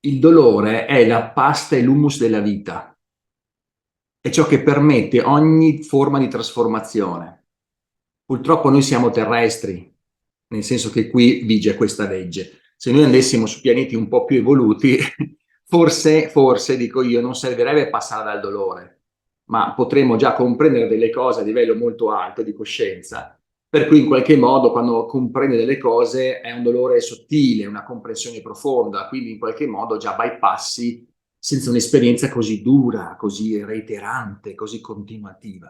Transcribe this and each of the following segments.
Il dolore è la pasta e l'hummus della vita, è ciò che permette ogni forma di trasformazione. Purtroppo noi siamo terrestri, nel senso che qui vige questa legge. Se noi andassimo su pianeti un po' più evoluti, forse, dico io, non servirebbe passare dal dolore, ma potremmo già comprendere delle cose a livello molto alto di coscienza, per cui in qualche modo quando comprendi delle cose è un dolore sottile, una comprensione profonda, quindi in qualche modo già bypassi senza un'esperienza così dura, così reiterante, così continuativa.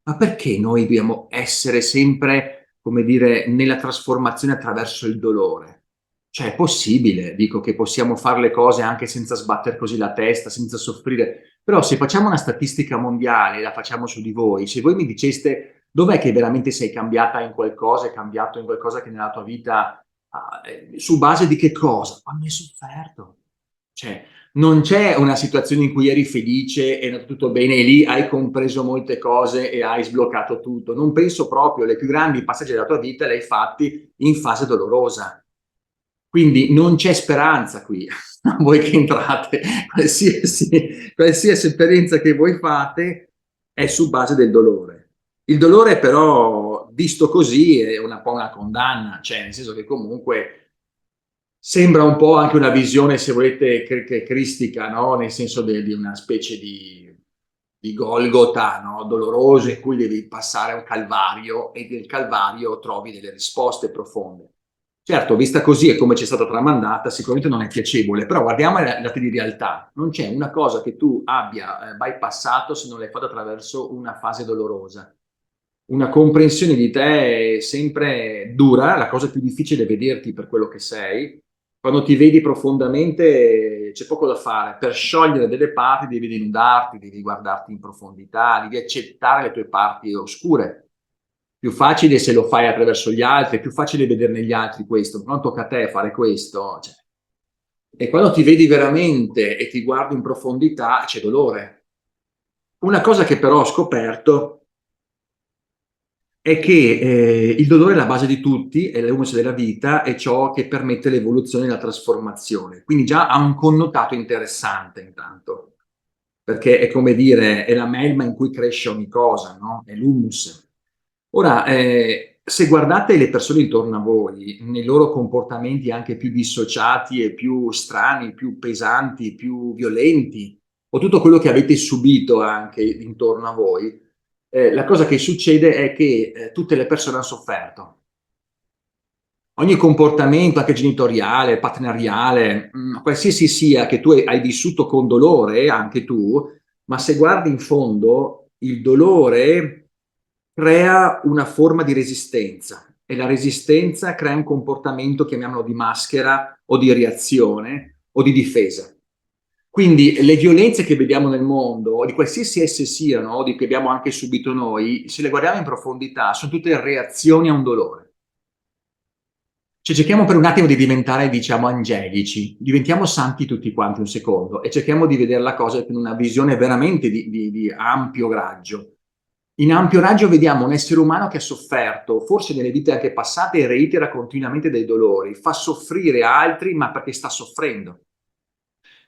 Ma perché noi dobbiamo essere sempre, come dire, nella trasformazione attraverso il dolore? Cioè, è possibile, dico che possiamo fare le cose anche senza sbattere così la testa, senza soffrire, però se facciamo una statistica mondiale, la facciamo su di voi, se voi mi diceste dov'è che veramente sei cambiata in qualcosa, è cambiato in qualcosa che nella tua vita, su base di che cosa? Quando hai sofferto. Cioè, non c'è una situazione in cui eri felice e è andato tutto bene e lì hai compreso molte cose e hai sbloccato tutto. Non penso proprio, le più grandi passaggi della tua vita le hai fatti in fase dolorosa. Quindi non c'è speranza qui. Voi che entrate, qualsiasi esperienza che voi fate è su base del dolore. Il dolore però, visto così, è un po' una condanna, cioè nel senso che comunque sembra un po' anche una visione, se volete, cristica, no? Nel senso di una specie di Golgota, no? Doloroso, in cui devi passare un calvario e nel calvario trovi delle risposte profonde. Certo, vista così e come ci è stata tramandata, sicuramente non è piacevole, però guardiamo i dati di realtà. Non c'è una cosa che tu abbia bypassato se non l'hai fatta attraverso una fase dolorosa. Una comprensione di te è sempre dura, la cosa più difficile è vederti per quello che sei. Quando ti vedi profondamente c'è poco da fare. Per sciogliere delle parti devi denudarti, devi guardarti in profondità, devi accettare le tue parti oscure. Più facile se lo fai attraverso gli altri, è più facile vedere negli altri questo, non tocca a te fare questo. Cioè. E quando ti vedi veramente e ti guardi in profondità c'è dolore. Una cosa che però ho scoperto è che il dolore è la base di tutti, è l'humus della vita, è ciò che permette l'evoluzione e la trasformazione. Quindi già ha un connotato interessante intanto, perché è come dire, è la melma in cui cresce ogni cosa, no? È l'humus. Ora, se guardate le persone intorno a voi, nei loro comportamenti anche più dissociati e più strani, più pesanti, più violenti, o tutto quello che avete subito anche intorno a voi, la cosa che succede è che tutte le persone hanno sofferto. Ogni comportamento, anche genitoriale, partenariale, qualsiasi sia che tu hai vissuto con dolore, anche tu, ma se guardi in fondo, il dolore crea una forma di resistenza e la resistenza crea un comportamento, chiamiamolo di maschera o di reazione o di difesa. Quindi le violenze che vediamo nel mondo, di qualsiasi esse siano, o di che abbiamo anche subito noi, se le guardiamo in profondità, sono tutte reazioni a un dolore. Cioè, cerchiamo per un attimo di diventare, diciamo, angelici, diventiamo santi tutti quanti un secondo e cerchiamo di vedere la cosa con una visione veramente di ampio raggio. In ampio raggio vediamo un essere umano che ha sofferto, forse nelle vite anche passate, e reitera continuamente dei dolori, fa soffrire altri, ma perché sta soffrendo.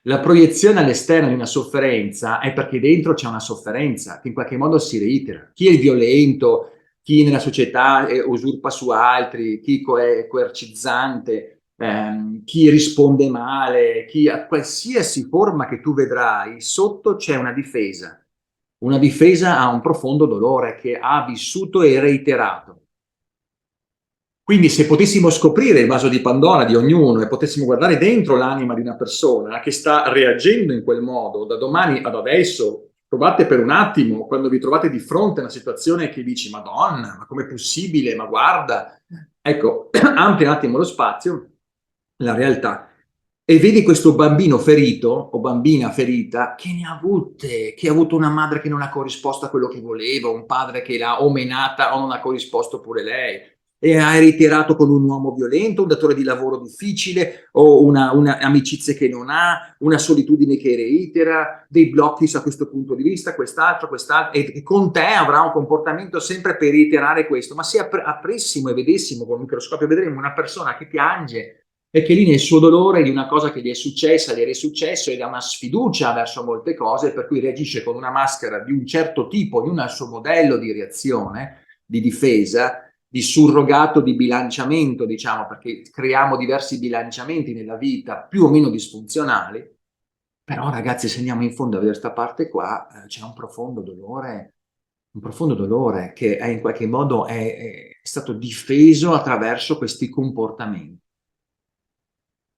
La proiezione all'esterno di una sofferenza è perché dentro c'è una sofferenza che in qualche modo si reitera. Chi è violento, chi nella società usurpa su altri, chi è coercizzante, chi risponde male, chi a qualsiasi forma che tu vedrai, sotto c'è una difesa. Una difesa a un profondo dolore che ha vissuto e reiterato. Quindi se potessimo scoprire il vaso di Pandora di ognuno e potessimo guardare dentro l'anima di una persona che sta reagendo in quel modo, da domani ad adesso, provate per un attimo, quando vi trovate di fronte a una situazione che dici, Madonna, ma com'è possibile? Ma guarda, ecco, amplia un attimo lo spazio, la realtà, e vedi questo bambino ferito o bambina ferita che ne ha avute, che ha avuto una madre che non ha corrisposto a quello che voleva, un padre che l'ha omenata o non ha corrisposto pure lei e hai ritirato con un uomo violento, un datore di lavoro difficile o una amicizie che non ha, una solitudine che reitera, dei blocchi a questo punto di vista, quest'altro, e con te avrà un comportamento sempre per reiterare questo. Ma se aprissimo e vedessimo con il microscopio, vedremo una persona che piange, è che lì nel suo dolore di una cosa che gli è successa, gli è risuccesso, ed ha una sfiducia verso molte cose, per cui reagisce con una maschera di un certo tipo, ognuno ha il suo modello di reazione, di difesa, di surrogato di bilanciamento, diciamo, perché creiamo diversi bilanciamenti nella vita più o meno disfunzionali. Però ragazzi, se andiamo in fondo a vedere questa parte qua, c'è un profondo dolore che è in qualche modo è stato difeso attraverso questi comportamenti.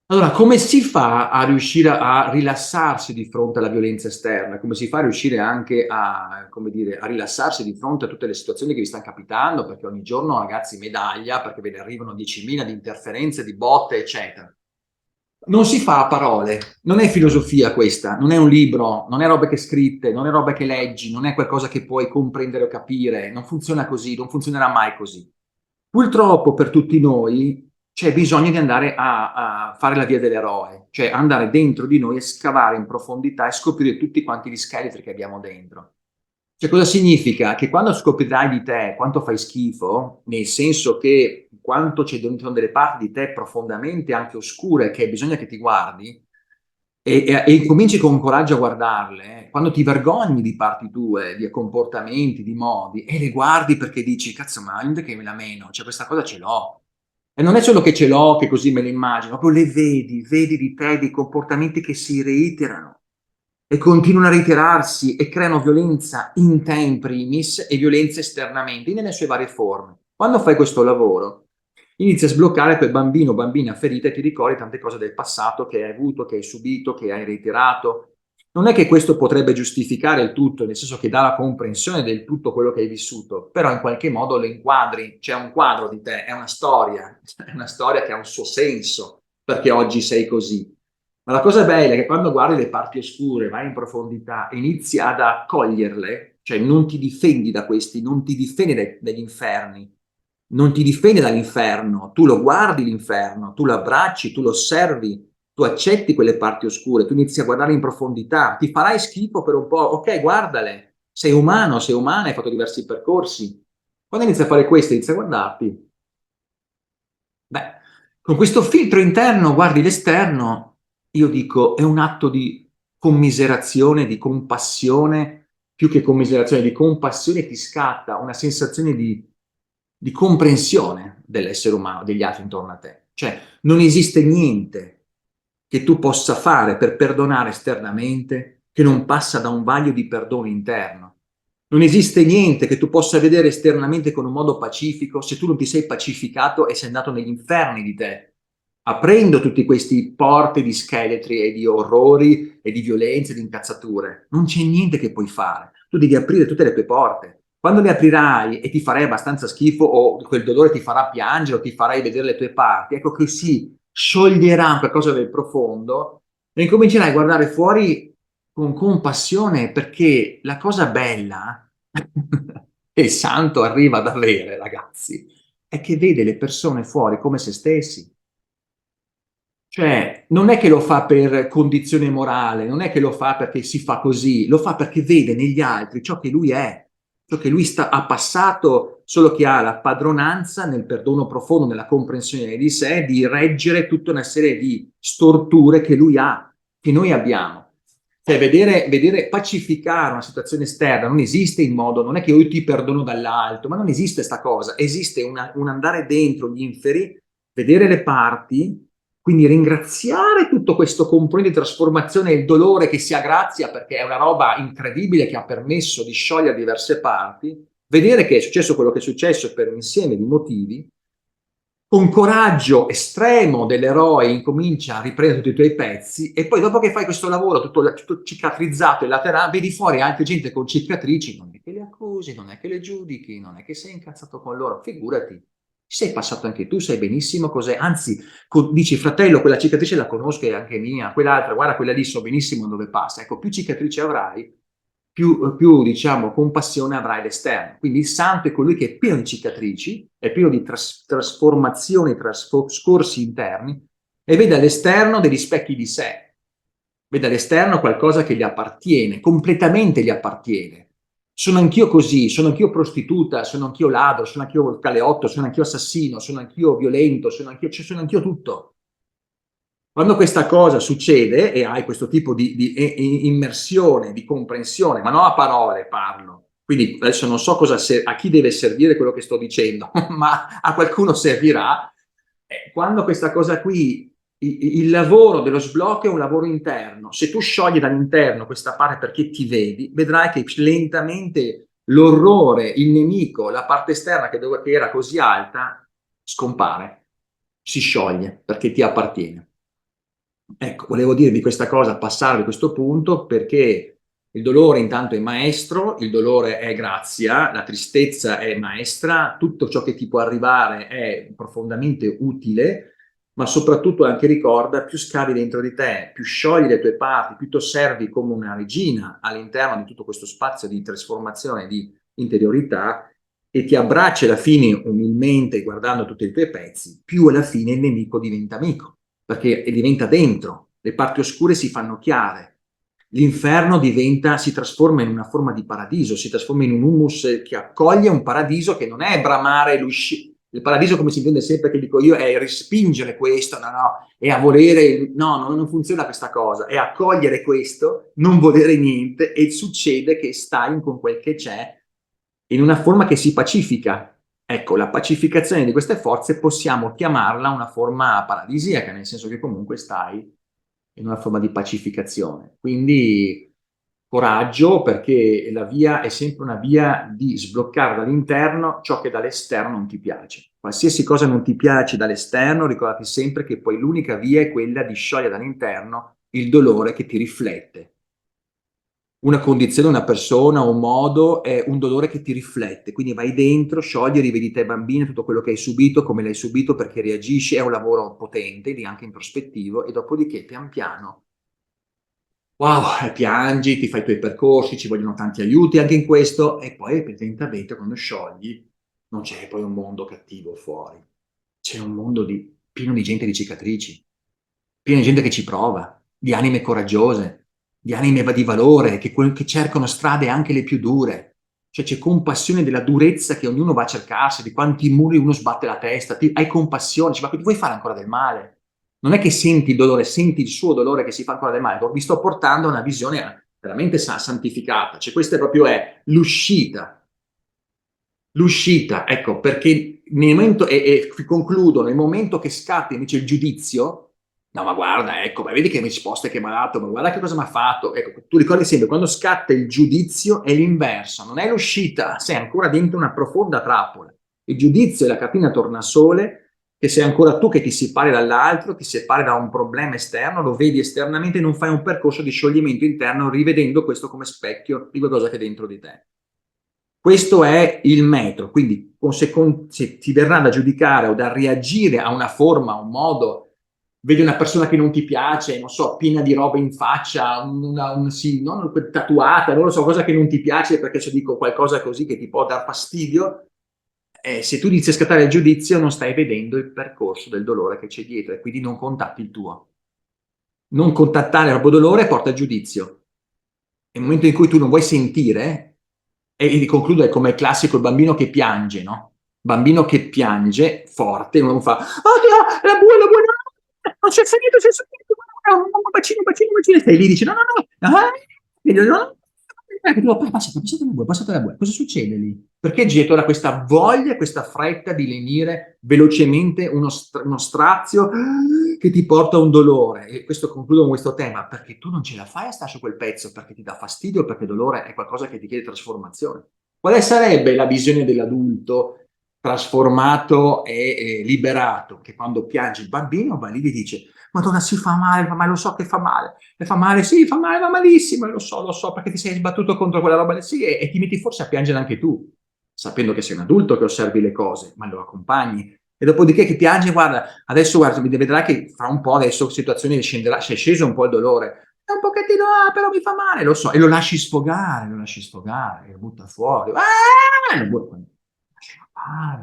Allora, come si fa a riuscire a rilassarsi di fronte alla violenza esterna? Come si fa a riuscire anche a, come dire, a rilassarsi di fronte a tutte le situazioni che vi stanno capitando? Perché ogni giorno, ragazzi, medaglia, perché ve ne arrivano 10.000 di interferenze, di botte, eccetera. Non si fa a parole, non è filosofia questa, non è un libro, non è roba che scritte, non è roba che leggi, non è qualcosa che puoi comprendere o capire, non funziona così, non funzionerà mai così. Purtroppo per tutti noi c'è bisogno di andare a fare la via dell'eroe, cioè andare dentro di noi e scavare in profondità e scoprire tutti quanti gli scheletri che abbiamo dentro. Cioè, cosa significa? Che quando scoprirai di te quanto fai schifo, nel senso che quanto c'è dentro delle parti di te profondamente anche oscure, che bisogna che ti guardi, e cominci con coraggio a guardarle, quando ti vergogni di parti tue, di comportamenti, di modi, e le guardi perché dici, cazzo, ma inutile che me la meno, cioè questa cosa ce l'ho. E non è solo che ce l'ho, che così me le immagino, proprio le vedi, vedi di te dei comportamenti che si reiterano e continuano a reiterarsi e creano violenza in te in primis e violenza esternamente, nelle sue varie forme. Quando fai questo lavoro, inizi a sbloccare quel bambino o bambina ferita e ti ricordi tante cose del passato che hai avuto, che hai subito, che hai reiterato. Non è che questo potrebbe giustificare il tutto, nel senso che dà la comprensione del tutto quello che hai vissuto, però in qualche modo lo inquadri, c'è un quadro di te, è una storia che ha un suo senso, perché oggi sei così. Ma la cosa bella è che quando guardi le parti oscure, vai in profondità, inizi ad accoglierle, cioè non ti difendi da questi, non ti difendi dagli inferni, non ti difendi dall'inferno, tu lo guardi l'inferno, tu lo abbracci, tu lo osservi, tu accetti quelle parti oscure, tu inizi a guardare in profondità, ti farai schifo per un po', ok, guardale, sei umano, sei umana, hai fatto diversi percorsi. Quando inizi a fare questo, inizi a guardarti, beh, con questo filtro interno guardi l'esterno, io dico, è un atto di commiserazione, di compassione, più che commiserazione, di compassione ti scatta una sensazione di comprensione dell'essere umano, degli altri intorno a te. Cioè, non esiste niente che tu possa fare per perdonare esternamente che non passa da un vaglio di perdono interno. Non esiste niente che tu possa vedere esternamente con un modo pacifico se tu non ti sei pacificato e sei andato negli inferni di te, aprendo tutti questi porti di scheletri e di orrori e di violenze, di incazzature. Non c'è niente che puoi fare. Tu devi aprire tutte le tue porte. Quando le aprirai e ti farai abbastanza schifo o quel dolore ti farà piangere o ti farai vedere le tue parti, ecco che si scioglierà qualcosa del profondo e incomincerai a guardare fuori con compassione perché la cosa bella che il santo arriva ad avere, ragazzi, è che vede le persone fuori come se stessi. Cioè, non è che lo fa per condizione morale, non è che lo fa perché si fa così, lo fa perché vede negli altri ciò che lui è, ciò che lui ha passato, solo che ha la padronanza nel perdono profondo, nella comprensione di sé, di reggere tutta una serie di storture che lui ha, che noi abbiamo. Cioè, vedere pacificare una situazione esterna non esiste in modo, non è che io ti perdono dall'alto, ma non esiste questa cosa, esiste un andare dentro gli inferi, vedere le parti, quindi ringraziare tutto questo componente di trasformazione e il dolore che sia grazia, perché è una roba incredibile che ha permesso di sciogliere diverse parti, vedere che è successo quello che è successo per un insieme di motivi, con coraggio estremo dell'eroe incomincia a riprendere tutti i tuoi pezzi e poi dopo che fai questo lavoro tutto cicatrizzato e laterale, vedi fuori altre gente con cicatrici, non è che le accusi, non è che le giudichi, non è che sei incazzato con loro, figurati, sei passato anche tu, sai benissimo cos'è, anzi dici fratello quella cicatrice la conosco è anche mia, quell'altra guarda quella lì so benissimo dove passa, ecco più cicatrici avrai più diciamo, compassione avrai all'esterno. Quindi il santo è colui che è pieno di cicatrici, è pieno di trasformazioni, trascorsi interni e vede all'esterno degli specchi di sé, vede all'esterno qualcosa che gli appartiene, completamente gli appartiene. Sono anch'io così, sono anch'io prostituta, sono anch'io ladro, sono anch'io caleotto, sono anch'io assassino, sono anch'io violento, sono anch'io tutto. Quando questa cosa succede e hai questo tipo di immersione, di comprensione, ma non a parole parlo, quindi adesso non so a chi deve servire quello che sto dicendo, ma a qualcuno servirà. Quando questa cosa qui, il lavoro dello sblocco è un lavoro interno. Se tu sciogli dall'interno questa parte perché ti vedi, vedrai che lentamente l'orrore, il nemico, la parte esterna che era così alta, scompare, si scioglie perché ti appartiene. Ecco, volevo dirvi questa cosa, passarvi questo punto, perché il dolore intanto è maestro, il dolore è grazia, la tristezza è maestra, tutto ciò che ti può arrivare è profondamente utile, ma soprattutto anche ricorda, più scavi dentro di te, più sciogli le tue parti, più ti osservi come una regina all'interno di tutto questo spazio di trasformazione, di interiorità, e ti abbracci alla fine umilmente guardando tutti i tuoi pezzi, più alla fine il nemico diventa amico perché diventa dentro, le parti oscure si fanno chiare, l'inferno si trasforma in una forma di paradiso, si trasforma in un humus che accoglie un paradiso che non è bramare l'uscita. Il paradiso, come si intende sempre che dico io, è respingere questo, no, è a volere, no, non funziona questa cosa, è accogliere questo, non volere niente e succede che stai con quel che c'è in una forma che si pacifica. Ecco, la pacificazione di queste forze possiamo chiamarla una forma paradisiaca, nel senso che comunque stai in una forma di pacificazione. Quindi coraggio, perché la via è sempre una via di sbloccare dall'interno ciò che dall'esterno non ti piace. Qualsiasi cosa non ti piace dall'esterno, ricordati sempre che poi l'unica via è quella di sciogliere dall'interno il dolore che ti riflette. Una condizione, una persona, un modo è un dolore che ti riflette, quindi vai dentro, sciogli, rivedi te bambino, tutto quello che hai subito, come l'hai subito, perché reagisci, è un lavoro potente, di anche introspettivo, e dopodiché pian piano, wow, piangi, ti fai i tuoi percorsi, ci vogliono tanti aiuti anche in questo, e poi lentamente quando sciogli non c'è poi un mondo cattivo fuori, c'è un mondo pieno di gente di cicatrici, pieno di gente che ci prova, di anime coraggiose, di anime di valore, che cercano strade anche le più dure. Cioè c'è compassione della durezza che ognuno va a cercarsi, di quanti muri uno sbatte la testa, hai compassione, ma ti vuoi fare ancora del male? Non è che senti il dolore, senti il suo dolore che si fa ancora del male. Vi sto portando a una visione veramente santificata. Cioè questa proprio è l'uscita. L'uscita, ecco, perché nel momento, e concludo, nel momento che scatta invece il giudizio, no ma guarda, ecco, ma vedi che risposta che mi ha dato, ma guarda che cosa mi ha fatto. Ecco, tu ricordi sempre, quando scatta il giudizio è l'inverso, non è l'uscita, sei ancora dentro una profonda trappola. Il giudizio è la cartina tornasole, che sei ancora tu che ti separi dall'altro, ti separi da un problema esterno, lo vedi esternamente e non fai un percorso di scioglimento interno rivedendo questo come specchio di qualcosa che è dentro di te. Questo è il metro, quindi se ti verrà da giudicare o da reagire a una forma, a un modo, vedi una persona che non ti piace, non so, piena di roba in faccia, sì, non tatuata, non lo so, cosa che non ti piace perché se dico qualcosa così che ti può dar fastidio, se tu inizi a scattare il giudizio non stai vedendo il percorso del dolore che c'è dietro e quindi non contatti il tuo. Non contattare il proprio dolore porta al giudizio. Nel momento in cui tu non vuoi sentire, e concludo, è come il classico il bambino che piange, no? Bambino che piange forte, non fa, oddio, la buona, non c'è finito, un bacino, un bacino, un bacino, e stai lì, dici, no, no, no, passate la buona, cosa succede lì? Perché dietro era questa voglia, questa fretta di lenire velocemente uno strazio che ti porta a un dolore. E questo concludo con questo tema, perché tu non ce la fai a stare su quel pezzo, perché ti dà fastidio, perché il dolore è qualcosa che ti chiede trasformazione. Quale sarebbe la visione dell'adulto trasformato e liberato, che quando piange il bambino va lì e dice Madonna si fa male, ma lo so che fa male, e fa male, sì, fa male, va malissimo, lo so, perché ti sei sbattuto contro quella roba lì, sì, e ti metti forse a piangere anche tu, sapendo che sei un adulto che osservi le cose, ma lo accompagni. E dopodiché che piange, guarda, adesso guarda, vedrai che fra un po' adesso situazione scenderà, si è sceso un po' il dolore, è un pochettino, però mi fa male, lo so, e lo lasci sfogare, lo butta fuori,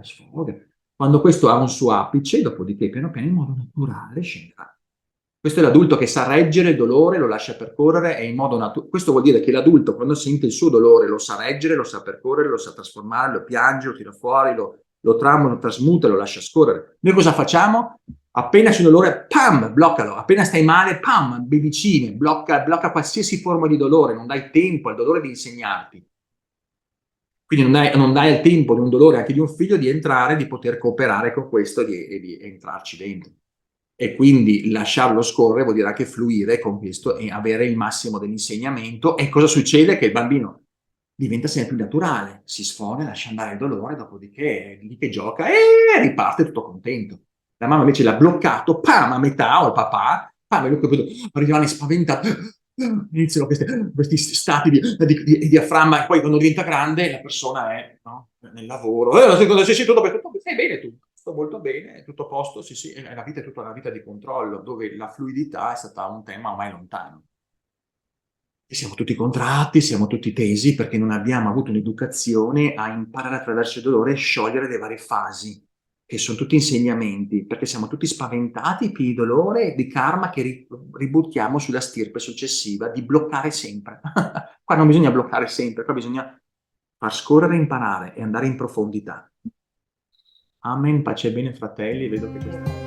sfoga. Quando questo ha un suo apice, dopodiché piano piano in modo naturale scenderà. Questo è l'adulto che sa reggere il dolore, lo lascia percorrere e in modo naturale. Questo vuol dire che l'adulto quando sente il suo dolore lo sa reggere, lo sa percorrere, lo sa trasformare, lo piange, lo tira fuori, lo trama, lo trasmuta, lo lascia scorrere. Noi cosa facciamo? Appena c'è dolore, pam, bloccalo. Appena stai male, pam, medicine, blocca qualsiasi forma di dolore, non dai tempo al dolore di insegnarti. Quindi non dai il tempo di un dolore anche di un figlio di entrare, di poter cooperare con questo e di entrarci dentro. E quindi lasciarlo scorrere vuol dire anche fluire con questo e avere il massimo dell'insegnamento. E cosa succede? Che il bambino diventa sempre più naturale, si sfoga, lascia andare il dolore, dopodiché è lì che gioca e riparte tutto contento. La mamma invece l'ha bloccato, pam, a metà, o il papà, pam, e lui rimane spaventato, iniziano questi stati di diaframma, e poi quando diventa grande la persona è, no, nel lavoro, secondo se sei tutto bene, stai bene tu, sto molto bene, è tutto a posto, sì sì, la vita è tutta una vita di controllo, dove la fluidità è stata un tema ormai lontano. E siamo tutti contratti, siamo tutti tesi perché non abbiamo avuto un'educazione a imparare attraverso il dolore e sciogliere le varie fasi, che sono tutti insegnamenti, perché siamo tutti spaventati, pieni di dolore e di karma che ributtiamo sulla stirpe successiva di bloccare sempre. Qua non bisogna bloccare sempre, qua bisogna far scorrere e imparare e andare in profondità. Amen, pace e bene fratelli, vedo che questa